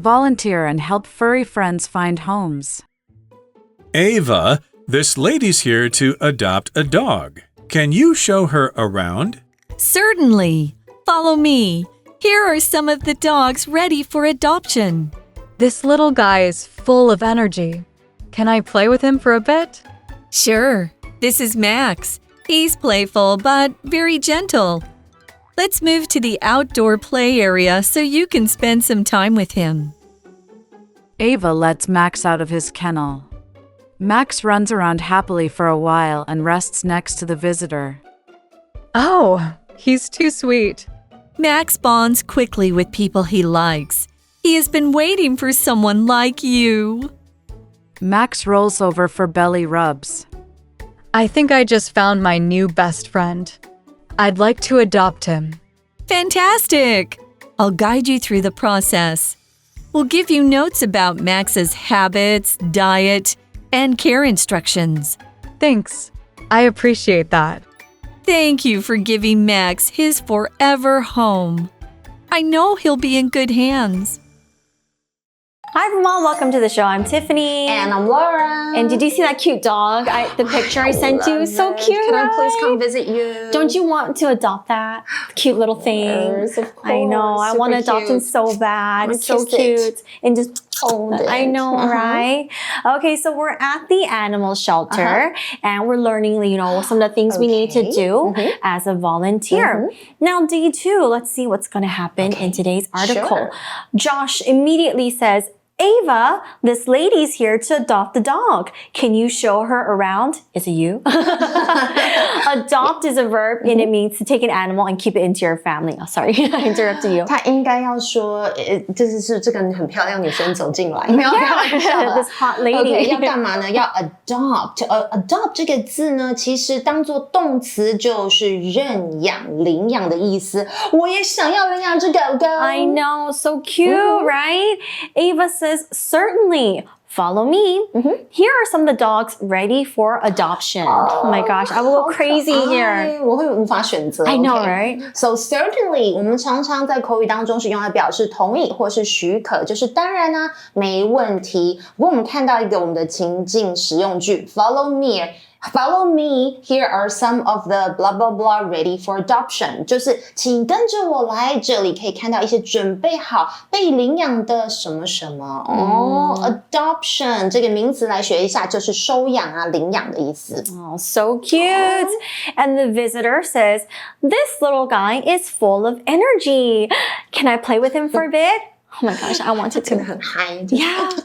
Volunteer and help furry friends find homes. Ava, this lady's here to adopt a dog. Can you show her around? Certainly. Follow me. Here are some of the dogs ready for adoption. This little guy is full of energy. Can I play with him for a bit? Sure. This is Max. He's playful but very gentle. Let's move to the outdoor play area so you can spend some time with him. Ava lets Max out of his kennel. Max runs around happily for a while and rests next to the visitor. Oh, he's too sweet. Max bonds quickly with people he likes. He has been waiting for someone like you. Max rolls over for belly rubs. I think I just found my new best friend. I'd like to adopt him. Fantastic! I'll guide you through the process. We'll give you notes about Max's habits, diet, and care instructions. Thanks. I appreciate that. Thank you for giving Max his forever home. I know he'll be in good hands. Hi everyone, welcome to the show. I'm Tiffany. And I'm Laura. And did you see that cute dog? The picture I sent you? So cute, Can I please right? come visit you? Don't you want to adopt that cute little thing? Yes, of course. I know. I want to Super adopt him cute. so bad. It's so Kiss it. cute. And just Hold it. I know, right? Okay, so we're at the animal shelter and we're learning, some of the things we need to do as a volunteer. Now, day 2, let's see what's going to happen in today's article. Sure. Josh immediately says, Ava, this lady's here to adopt the dog. Can you show her around? Is it you? Adopt is a verb and it means to take an animal and keep it into your family. Oh, sorry, I interrupted you. 他应该要说，就是这个很漂亮女生走进来，没有开玩笑啦 This hot lady. OK， 要干嘛呢？要 adopt。adopt 这个字呢，其实当做动词就是认养、领养的意思。我也想要领养只狗狗。I know, so cute, right? Ava says, certainly. Follow me. Here are some of the dogs ready for adoption. Oh my gosh, I will go crazy here. 我会无法选择。I know, okay? right? So certainly， 我们常常在口语当中是用来表示同意或是许可，就是当然啊，没问题。不过我们看到一个我们的情境实用句 ，Follow me。Follow me. Here are some of the blah blah blah ready for adoption. 就是请跟着我来，这里可以看到一些准备好被领养的什么什么adoption 这个名词来学一下，就是收养啊、领养的意思。Oh, so cute. And the visitor says, this little guy is full of energy. Can I play with him for a bit? Oh my gosh, I wanted 真 to. 的很嗨。Yeah.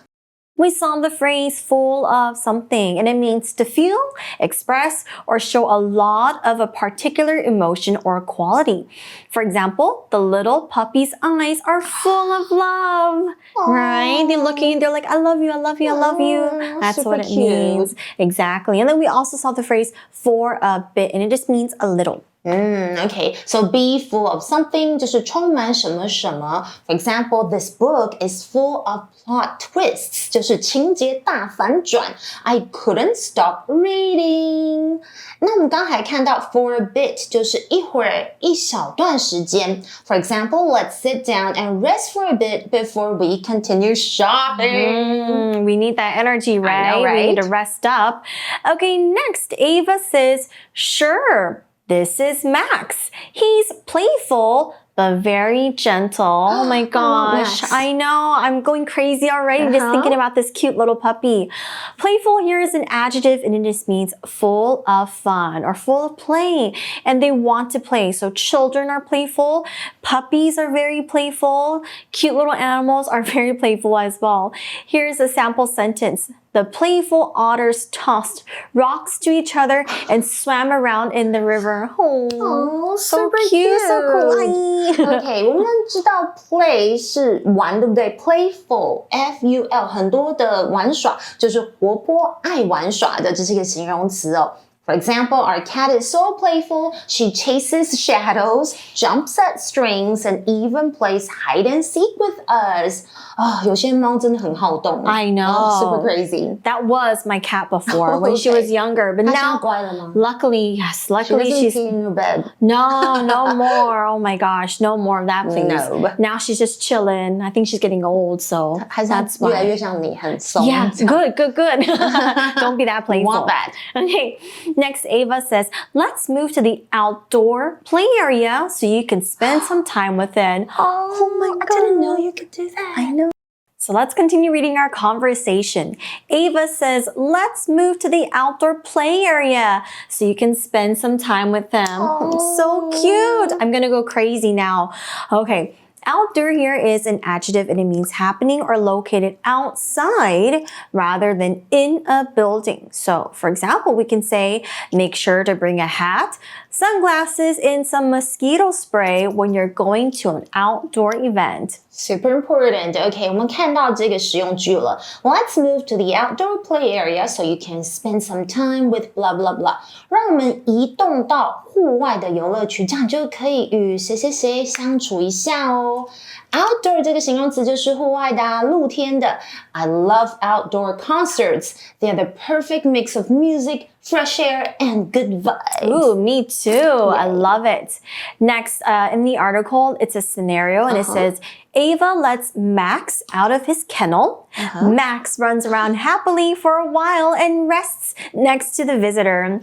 We saw the phrase full of something, and it means to feel, express, or show a lot of a particular emotion or quality. For example, the little puppy's eyes are full of love, right? They're like, I love you, I love you, I love you. That's super what it cute. means. Exactly. And then we also saw the phrase for a bit, and it just means a little. Okay. So be full of something 就是充满什么什么。For example, this book is full of plot twists 就是情节大反转。I couldn't stop reading. 那我们刚才看到 for a bit 就是一会儿一小段时间。For example, let's sit down and rest for a bit before we continue shopping. We need that energy, right? I know, right? We need to rest up. Okay, next, Ava says, sure. This is Max. He's playful, but very gentle. Oh my gosh. Max. I know. I'm going crazy already just thinking about this cute little puppy. Playful here is an adjective and it just means full of fun or full of play. And they want to play. So children are playful. Puppies are very playful. Cute little animals are very playful as well. Here's a sample sentence. The playful otters tossed rocks to each other and swam around in the river. Oh, so cute, so kawaii. OK， 我们知道 play 是玩，对不对 ？Playful, F-U-L， 很多的玩耍就是活泼、爱玩耍的，这是一个形容词哦。For example, our cat is so playful, she chases shadows, jumps at strings, and even plays hide and seek with us. 有些猫真的很好动。I know. Super crazy. That was my cat before when she was younger, but now, luckily, yes, luckily she's she's in your bed. No more. Oh my gosh, no more of that, please. No. Now she's just chilling. I think she's getting old, so that's why. 越来越像你，很松。Yeah, good. Don't be that playful. Want that. Okay, next Ava says, let's move to the outdoor play area so you can spend some time within. Oh my God. I didn't know you could do that. I know. So let's continue reading our conversation. Ava says, let's move to the outdoor play area so you can spend some time with them. So cute. I'm going to go crazy now. Okay. Outdoor here is an adjective and it means happening or located outside rather than in a building. So, for example, we can say, make sure to bring a hat, sunglasses, and some mosquito spray when you're going to an outdoor event. Super important. Okay, 我们看到这个实用句了。Let's move to the outdoor play area so you can spend some time with blah blah blah. 让我们移动到户外的游乐区，这样就可以与谁谁谁相处一下哦。Outdoor 这个形容词就是户外的啊，露天的。I love outdoor concerts. They are the perfect mix of music, fresh air, and good vibes. Ooh, me too. I love it. Next, in the article, it's a scenario and it says, Ava lets Max out of his kennel. Max runs around happily for a while and rests next to the visitor.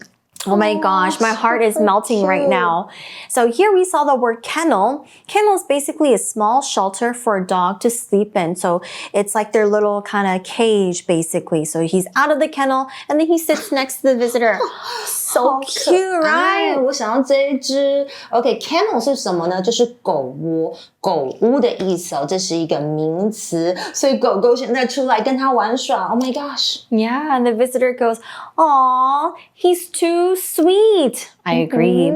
Oh my gosh, my heart is melting right now. So here we saw the word kennel. Kennel is basically a small shelter for a dog to sleep in. So it's like their little kind of cage basically. So he's out of the kennel and then he sits next to the visitor. So cute, right? 我想要这一只。Okay, kennel 是什么呢？就是狗窝、狗屋的意思哦，这是一个名词。所以狗狗现在出来跟他玩耍。Oh my gosh. Yeah, and the visitor goes, "Aw, he's too sweet." I agree.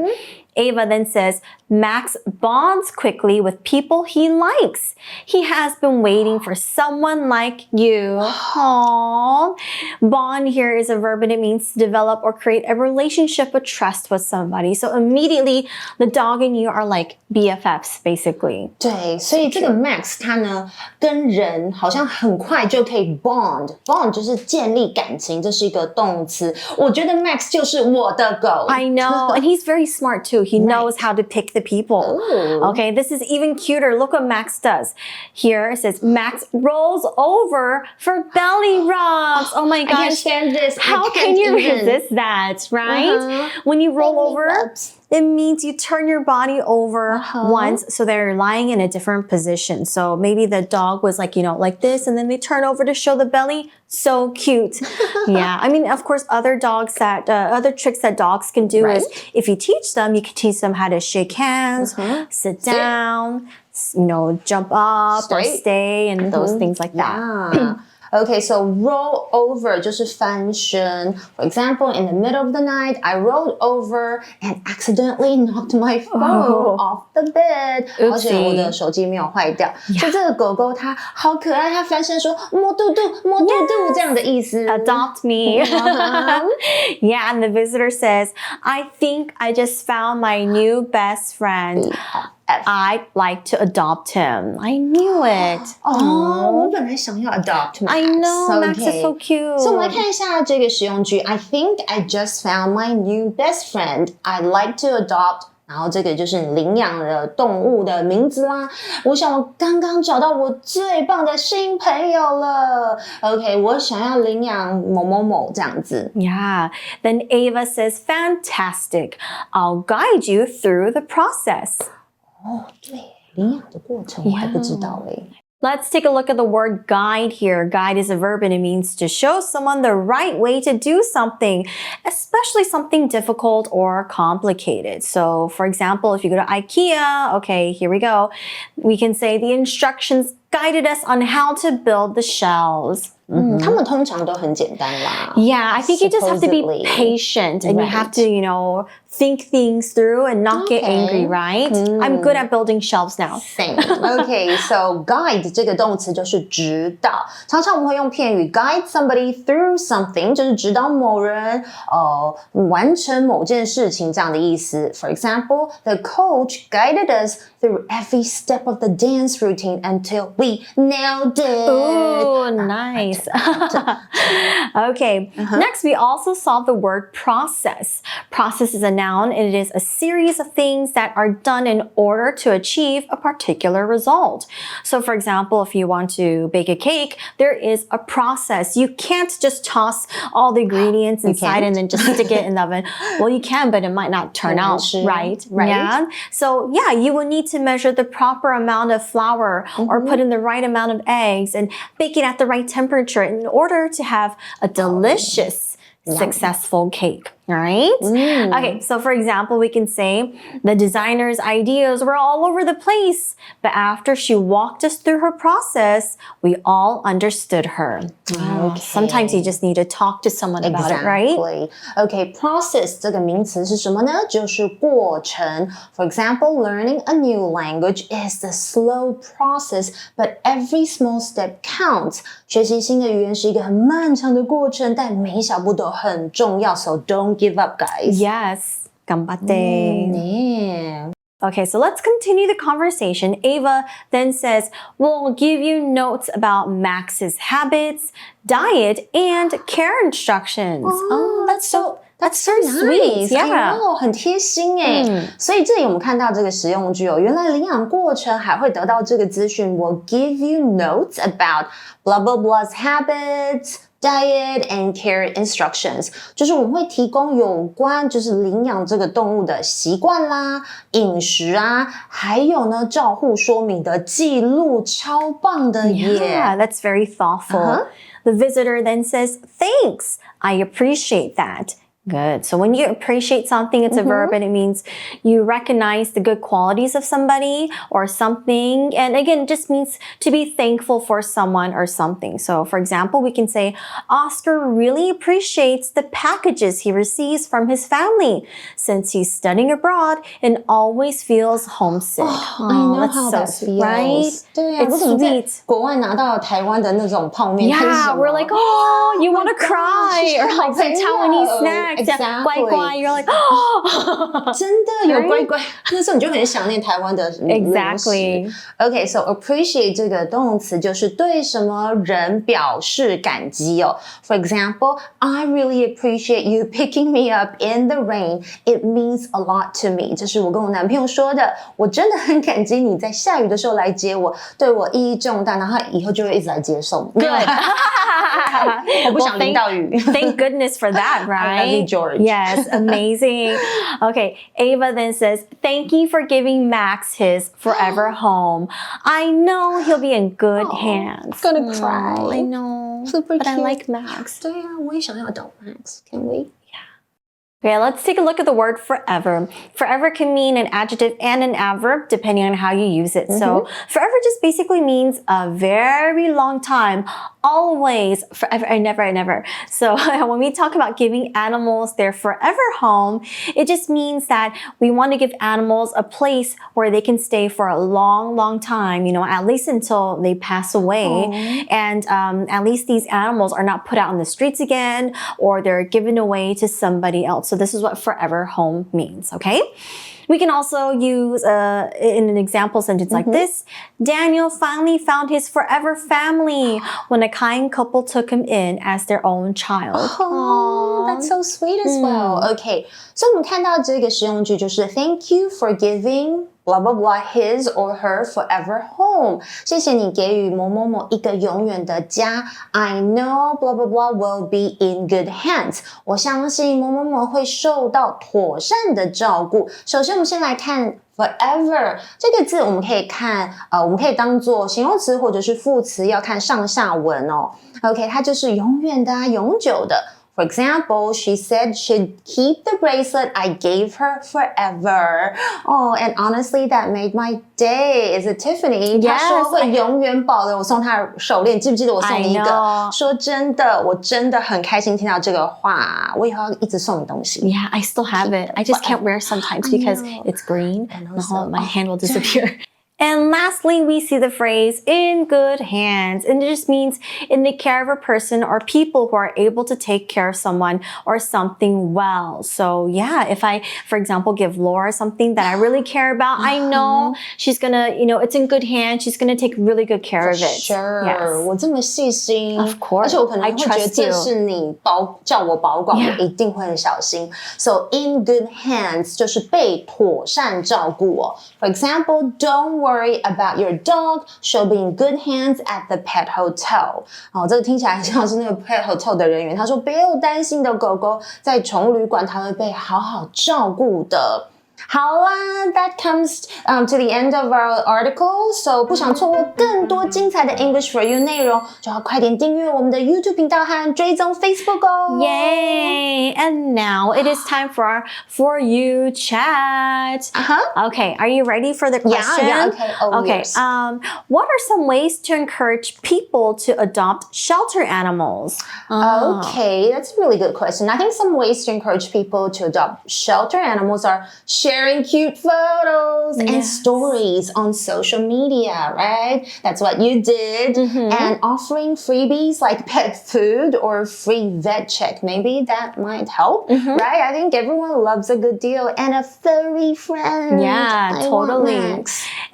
Ava then says, Max bonds quickly with people he likes. He has been waiting for someone like you. Aww. Bond here is a verb and it means to develop or create a relationship of trust with somebody. So immediately, the dog and you are like BFFs, basically. 对，所以这个 Max 他呢跟人好像很快就可以 bond 就是建立感情，这是一个动词。我觉得 Max 就是我的狗。I know, and he's very smart too. He knows how to pick the people. Ooh. Okay, this is even cuter. Look what Max does. Here it says Max rolls over for belly rubs. Oh my gosh. I can't stand this. How can you resist that, right? When you roll over, it means you turn your body over once so they're lying in a different position. So maybe the dog was like, like this, and then they turn over to show the belly. So cute. Yeah. I mean, of course, other tricks that dogs can do is if you teach them, you can teach them how to shake hands, sit down, jump up or stay and those things like that. Yeah. Okay, so roll over 就是翻身. For example, in the middle of the night, I rolled over and accidentally knocked my phone off the bed. 而且我的手机没有坏掉。所以这个狗狗它好可爱，它翻身说摸肚肚，摸肚肚这样的意思。Adopt me. Yeah, and the visitor says, I think I just found my new best friend. I'd like to adopt him. I knew it. 我本来想要 adopt Max. I know, Max is so cute. 所以我们来看一下这个实用句。I think I just found my new best friend. I'd like to adopt. 然后这个就是你领养的动物的名字啦。我想我刚刚找到我最棒的新朋友了。OK， 我想要领养某某某这样子。Yeah. Then Ava says, fantastic. I'll guide you through the process. 对，领养的过程我还不知道诶。Let's take a look at the word guide here. Guide is a verb and it means to show someone the right way to do something, especially something difficult or complicated. So, for example, if you go to IKEA, okay, here we go. We can say the instructions guided us on how to build the shells. 他们通常都很简单啦。Yeah, I think you just have to be Supposedly. patient and you have to, think things through and not get Okay. angry, right? I'm good at building shelves now. Same. Okay, so guide 这个动词就是指导，常常我们会用片语 guide somebody through something， 就是指导某人完成某件事情这样的意思。For example, the coach guided us through every step of the dance routine until we nailed it. Ooh, nice. Okay, next we also saw the word process. Process is a noun and it is a series of things that are done in order to achieve a particular result. So for example, if you want to bake a cake, there is a process. You can't just toss all the ingredients inside and then just stick it in the oven. Well, you can, but it might not turn out right. Yeah. So yeah, you will need to measure the proper amount of flour or put in the right amount of eggs and bake it at the right temperature in order to have a delicious, successful cake. All right? Okay, so for example, we can say the designer's ideas were all over the place, but after she walked us through her process, we all understood her. Okay. Sometimes you just need to talk to someone about it, right? Okay, process 这个名词是什么呢？就是过程。For example, learning a new language is a slow process, but every small step counts. 学习新的语言是一个很漫长的过程，但每一小步都很重要。So don't give up, guys. Yes. Ganbatte. Yeah. Okay, so let's continue the conversation. Ava then says, we'll give you notes about Max's habits, diet, and care instructions. Oh, that's so sweet. nice. Yeah. 很贴心耶。所以这里我们看到这个实用句哦，原来领养过程还会得到这个资讯。We'll give you notes about blah blah blah's habits, diet and care instructions， 就是我们会提供有关就是领养这个动物的习惯啦、饮食啊，还有呢照护说明的记录，超棒的耶。Yeah, that's very thoughtful. The visitor then says, thanks, I appreciate that. Good. So when you appreciate something, it's a verb and it means you recognize the good qualities of somebody or something. And again, it just means to be thankful for someone or something. So for example, we can say, Oscar really appreciates the packages he receives from his family since he's studying abroad and always feels homesick. I know how that feels. Right? 对啊， It's 如果你在 sweet. 国外拿到台湾的那种泡面， Yeah, we're like, oh, you want to cry, or like some Taiwanese snacks. Exactly. 乖乖, you're like, oh. 真的有乖乖，那时候你就很想念台湾的零食。 Exactly. Okay, so appreciate 这个动词就是对什么人表示感激哦。For example, I really appreciate you picking me up in the rain. It means a lot to me. 这是我跟我男朋友说的，我真的很感激你在下雨的时候来接我，对我意义重大，然后以后就会一直来接送。Good. 我不想淋到雨。Thank goodness for that, right? I love you, George. Yes, amazing. Okay, Ava then says, thank you for giving Max his forever home. I know he'll be in good hands. Gonna cry. I know. Super but cute. I like Max. 对啊，我也想要adopt Max. Can we? Okay, let's take a look at the word forever. Forever can mean an adjective and an adverb depending on how you use it. So forever just basically means a very long time, always, forever and never and never. So when we talk about giving animals their forever home, it just means that we want to give animals a place where they can stay for a long, long time, at least until they pass away. And at least these animals are not put out in the streets again or they're given away to somebody else. So this is what forever home means, okay? We can also use in an example sentence like this. Daniel finally found his forever family when a kind couple took him in as their own child. Oh, that's so sweet as well. Okay, so 我们看到这个实用句就是 Thank you for giving blah blah blah his or her forever home. 谢谢你给予某某某一个永远的家。I know blah blah blah will be in good hands. 我相信某某某会受到妥善的照顾。首先，我们先来看 forever 这个字，我们可以看我们可以当做形容词或者是副词，要看上下文哦。OK， 它就是永远的啊，永久的。For example, she said she'd keep the bracelet I gave her forever. Oh, and honestly, that made my day. Is it Tiffany? Yes, 她说会永远保留我送她的手链，记不记得我送你一个？说真的，我真的很开心听到这个话。我以后要一直送你东西。Yeah, I still have it. I just can't wear it sometimes because it's green. 然后 my hand will disappear. And lastly, we see the phrase in good hands. And it just means in the care of a person or people who are able to take care of someone or something well. So yeah, if I, for example, give Laura something that I really care about, I know she's gonna, it's in good hands. She's gonna take really good care of it. Sure. Yes. 我这么细心。Of course. 而且我可能会觉得这是你叫我保管，我一定会很小心。So in good hands 就是被妥善照顾哦。For example, don't worry about your dog. She'll be in good hands at the pet hotel. 这个听起来像是那个 pet hotel 的人员，他说不用担心的狗狗在宠物旅馆，它会被好好照顾的。好啦 that comes to the end of our article. So 不想错过更多精彩的 English for You 内容，就要快点订阅我们的 YouTube 频道和追踪 Facebook 哦。Yay! And now it is time for our For You chat. Okay, are you ready for the question? Yeah, okay. Oh, yes. What are some ways to encourage people to adopt shelter animals? Okay, that's a really good question. I think some ways to encourage people to adopt shelter animals are sharing cute photos and stories on social media, right? That's what you did. And offering freebies like pet food or free vet check. Maybe that might help, right? I think everyone loves a good deal and a furry friend. Yeah, totally.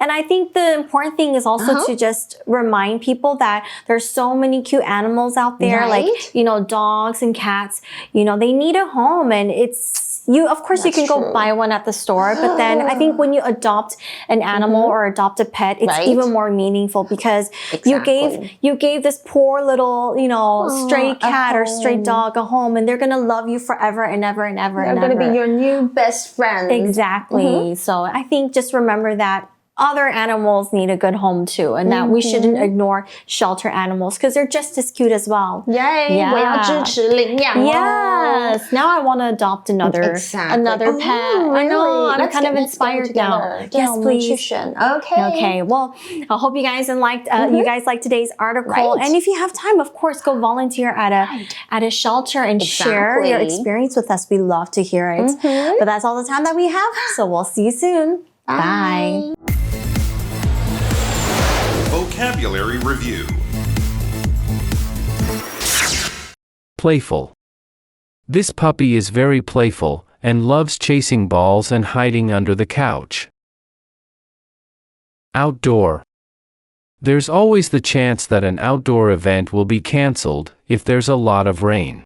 And I think the important thing is also to just remind people that there's so many cute animals out there, right? like, dogs and cats, they need a home, and of course you can go buy one at the store, but then I think when you adopt an animal or adopt a pet, it's even more meaningful because you gave this poor little, stray cat or stray dog a home, and they're going to love you forever and ever and ever and ever. They're going to be your new best friend. Exactly. So I think just remember that other animals need a good home too, and that we shouldn't ignore shelter animals because they're just as cute as well. Yay! Yeah. 我要支持领养哦。Yes. Now I want to adopt another pet. Really? I know. I'm Let's kind of get inspired now. Yes, please. Okay. Well, I hope you guys liked today's article. Right. And if you have time, of course, go volunteer at a shelter and share your experience with us. We love to hear it. But that's all the time that we have. So we'll see you soon. Bye. Vocabulary Review. Playful. This puppy is very playful and loves chasing balls and hiding under the couch. Outdoor. There's always the chance that an outdoor event will be canceled if there's a lot of rain.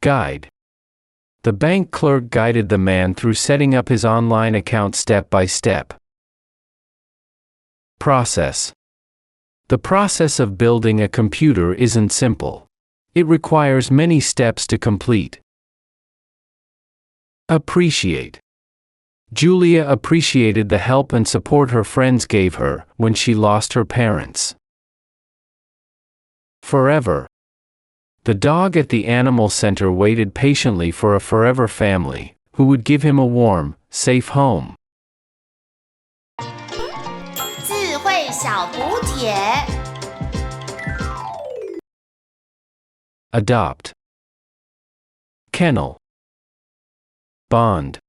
Guide. The bank clerk guided the man through setting up his online account step by step. Process. The process of building a computer isn't simple. It requires many steps to complete. Appreciate. Julia appreciated the help and support her friends gave her when she lost her parents. Forever. The dog at the animal center waited patiently for a forever family who would give him a warm, safe home. 智慧小补帖 Adopt. Kennel. Bond.